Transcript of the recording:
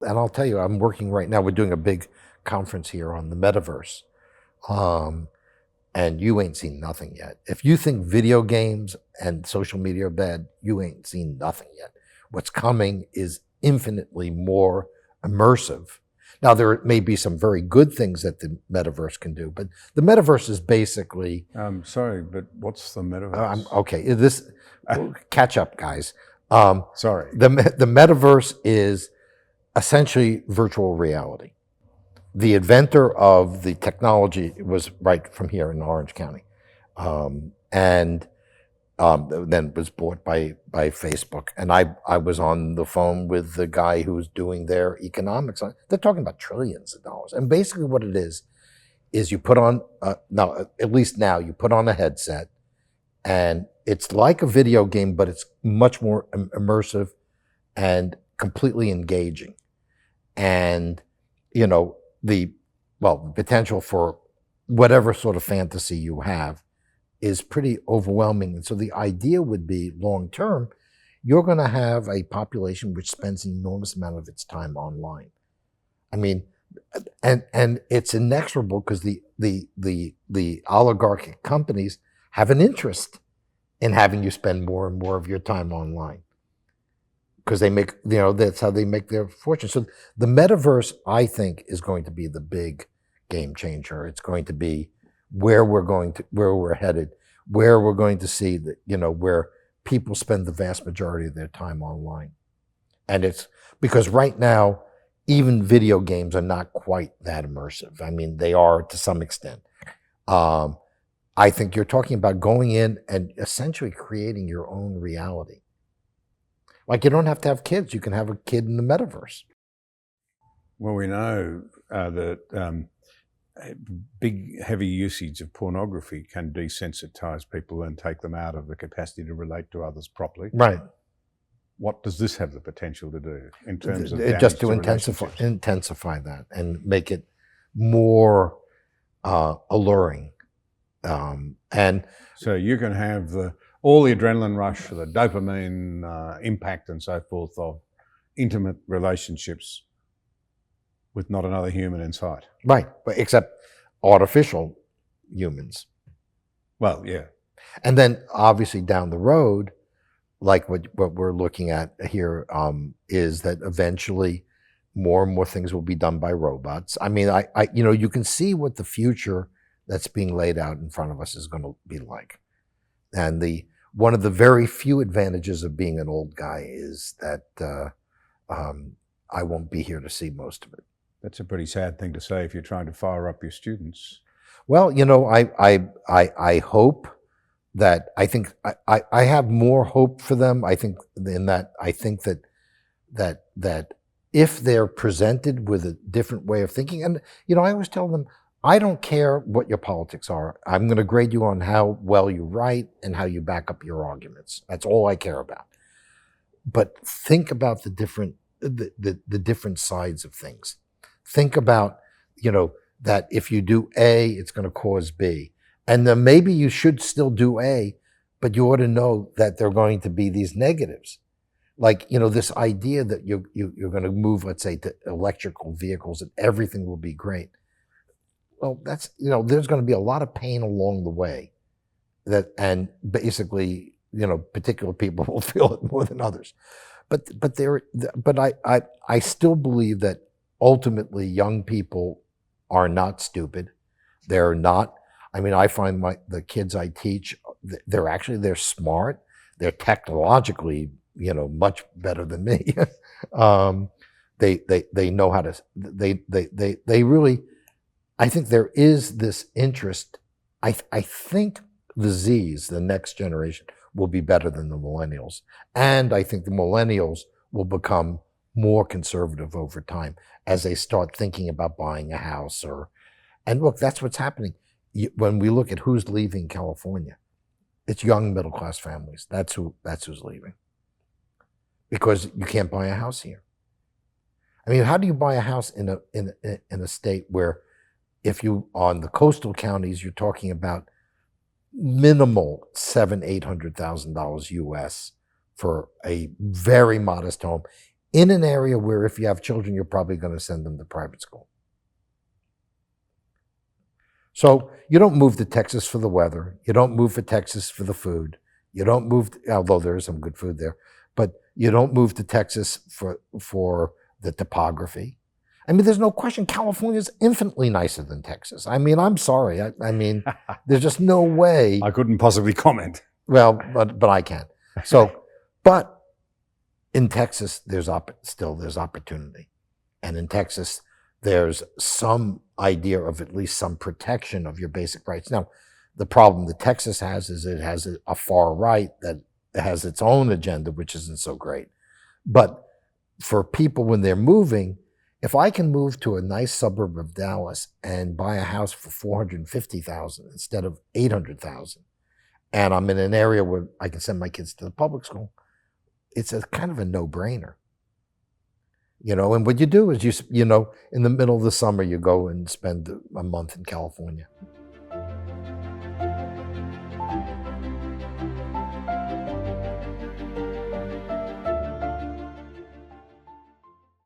And I'll tell you, I'm working right now. We're doing a big conference here on the Metaverse. And you ain't seen nothing yet. If you think video games and social media are bad, you ain't seen nothing yet. What's coming is infinitely more immersive. Now, there may be some very good things that the metaverse can do, but the metaverse is basically. Sorry, but what's the metaverse? Okay, catch up, guys. Sorry. The metaverse is essentially virtual reality. The inventor of the technology was right from here in Orange County, and then was bought by Facebook. And I was on the phone with the guy who was doing their economics. They're talking about trillions of dollars. And basically what it is you put on, now, at least now, you put on a headset, and it's like a video game, but it's much more immersive and completely engaging. And, the potential for whatever sort of fantasy you have is pretty overwhelming. And so the idea would be long term, you're going to have a population which spends an enormous amount of its time online. I mean, and it's inexorable because the oligarchic companies have an interest in having you spend more and more of your time online, because they make, that's how they make their fortune. So the metaverse, I think, is going to be the big game changer. It's going to be where we're headed, where we're going to see that, where people spend the vast majority of their time online. And it's because right now, even video games are not quite that immersive. I mean, they are to some extent. I think you're talking about going in and essentially creating your own reality. Like, you don't have to have kids. You can have a kid in the metaverse. Well, we know that big, heavy usage of pornography can desensitize people and take them out of the capacity to relate to others properly. Right. What does this have the potential to do in terms of just to intensify that and make it more alluring? And so you can have all the adrenaline rush, the dopamine impact and so forth of intimate relationships with not another human in sight. Right, except artificial humans. Well, yeah. And then obviously down the road, like what we're looking at here, is that eventually more and more things will be done by robots. I mean, you can see what the future that's being laid out in front of us is going to be like. And one of the very few advantages of being an old guy is that I won't be here to see most of it. That's a pretty sad thing to say if you're trying to fire up your students. Well, I hope that I have more hope for them. I think that if they're presented with a different way of thinking, and I always tell them, I don't care what your politics are. I'm going to grade you on how well you write and how you back up your arguments. That's all I care about. But think about the different sides of things. Think about, that if you do A, it's going to cause B. And then maybe you should still do A, but you ought to know that there are going to be these negatives. Like, this idea that you're going to move, let's say, to electrical vehicles and everything will be great. Well, that's, there's going to be a lot of pain along the way and basically, particular people will feel it more than others. But I still believe that ultimately young people are not stupid. They're not, I find the kids I teach, they're smart. They're technologically, much better than me. They know how to, they really, I think there is this interest. I think the Zs, the next generation, will be better than the millennials. And I think the millennials will become more conservative over time as they start thinking about buying a house and look, that's what's happening. When we look at who's leaving California, it's young middle-class families. That's who's leaving. Because you can't buy a house here. How do you buy a house in a state where, if you on the coastal counties, you're talking about minimal $700,000-800,000 US for a very modest home in an area where if you have children, you're probably going to send them to private school. So you don't move to Texas for the weather. You don't move to Texas for the food. You don't move, although there is some good food there, but you don't move to Texas for the topography. I mean, there's no question California is infinitely nicer than Texas. I mean, I'm sorry. I mean, there's just no way. I couldn't possibly comment. Well, but I can. So, but in Texas, there's opportunity. And in Texas, there's some idea of at least some protection of your basic rights. Now, the problem that Texas has is it has a far right that has its own agenda, which isn't so great. But for people when they're moving, if I can move to a nice suburb of Dallas and buy a house for $450,000 instead of $800,000, and I'm in an area where I can send my kids to the public school, it's a kind of a no-brainer. You know, and what you do is in the middle of the summer, you go and spend a month in California.